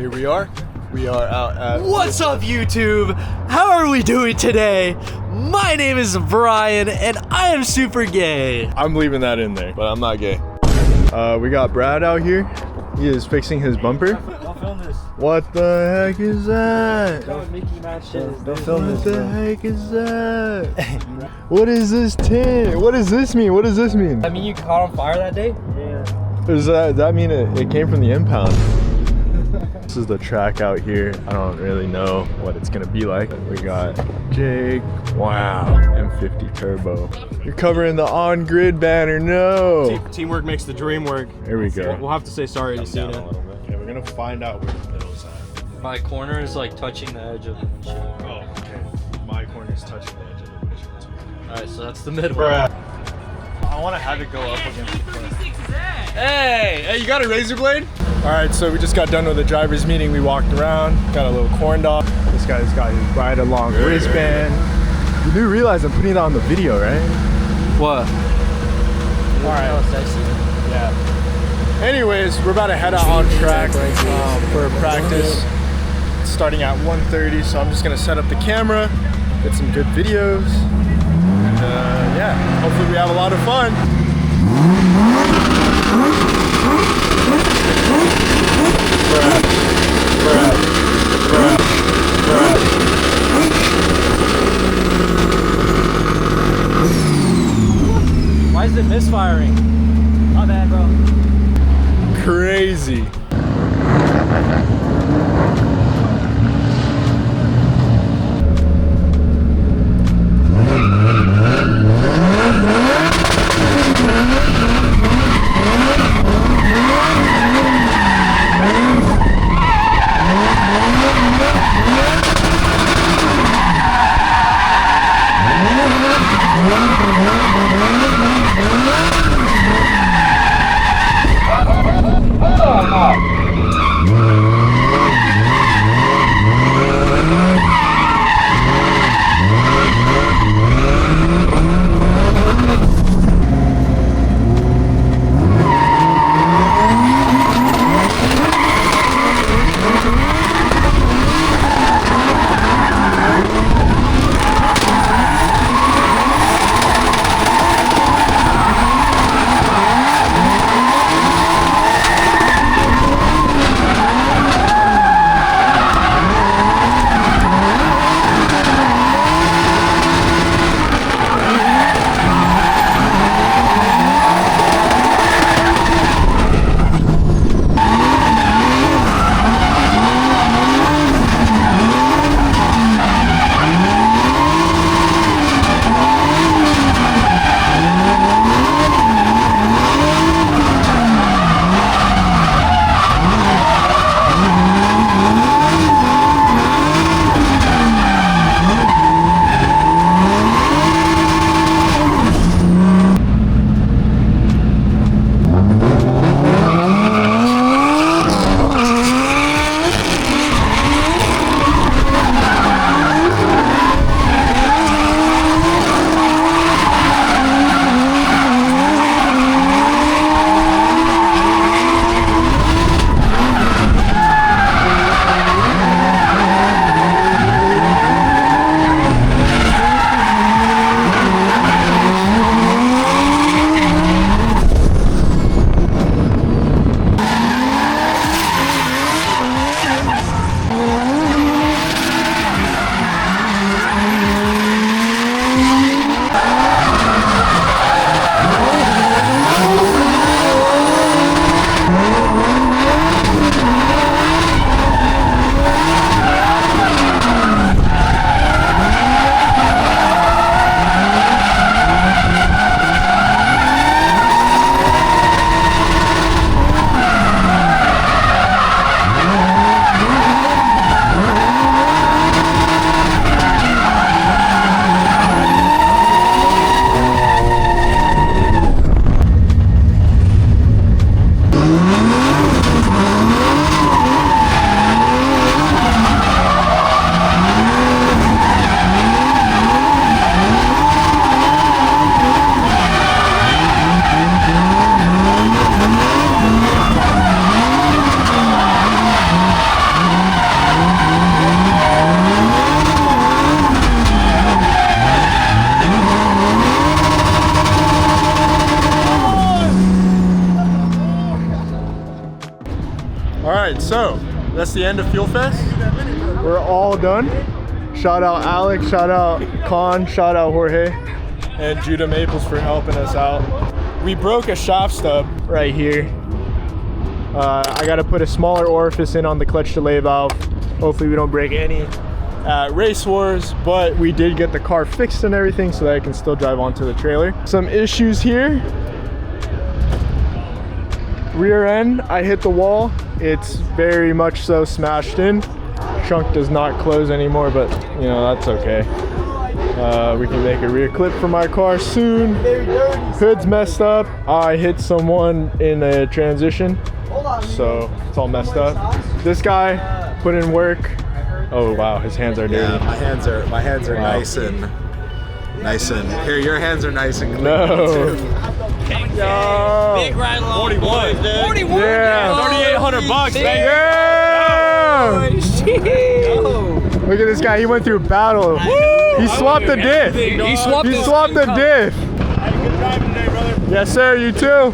Here we are. We are out at... What's up, YouTube? How are we doing today? My name is Brian, and I am super gay. I'm leaving that in there, but I'm not gay. We got Brad out here. He is fixing his bumper. Don't film this. What the heck is that? Mickey Mouse shit. Don't film this. What the heck is that? What is this tint? What does this mean? What does this mean? I mean, you caught on fire that day? Yeah. Does that mean it came from the impound? This is the track out here. I don't really know what it's gonna be like. We got Jake. Wow, M50 Turbo. You're covering the on-grid banner. No. Teamwork makes the dream work. Here we go. We'll have to say sorry to Cena. Okay, we're gonna find out where the middle's at. My corner is like touching the edge of the windshield. Oh, okay. My corner's touching the edge of the windshield too. Alright, so that's the middle. Bruh. I want to have it go up against the front. Hey, you got a razor blade? All right, so we just got done with the driver's meeting. We walked around, got a little corn dog. This guy's got his ride-along wristband. You do realize I'm putting that on the video, right? What? All right. Yeah. Anyways, we're about to head out on track for practice. It's starting at 1:30, so I'm just gonna set up the camera, get some good videos, and yeah, hopefully we have a lot of fun. Why is it misfiring? My bad, bro. Crazy. So, that's the end of Fuel Fest. We're all done. Shout out Alex, shout out Con, shout out Jorge, and Judah Maples for helping us out. We broke a shop stub right here. I gotta put a smaller orifice in on the clutch delay valve. Hopefully we don't break any Race Wars, but we did get the car fixed and everything so that I can still drive onto the trailer. Some issues here. Rear end, I hit the wall. It's very much so smashed in. Trunk does not close anymore, but you know, that's okay. We can make a rear clip for my car soon. Hood's messed up. I hit someone in a transition, so it's all messed up. This guy put in work. Oh wow, his hands are dirty. Yeah, my hands are wow. nice and here. Your hands are nice and clean. No. Yo. Big ride along. 41. Boys, dude. 41. Yeah. $3,800, baby. Yeah. Look at this guy. He went through battle. He swapped the diff. He swapped the diff. Have a good driving day, brother. Yes, sir. You too.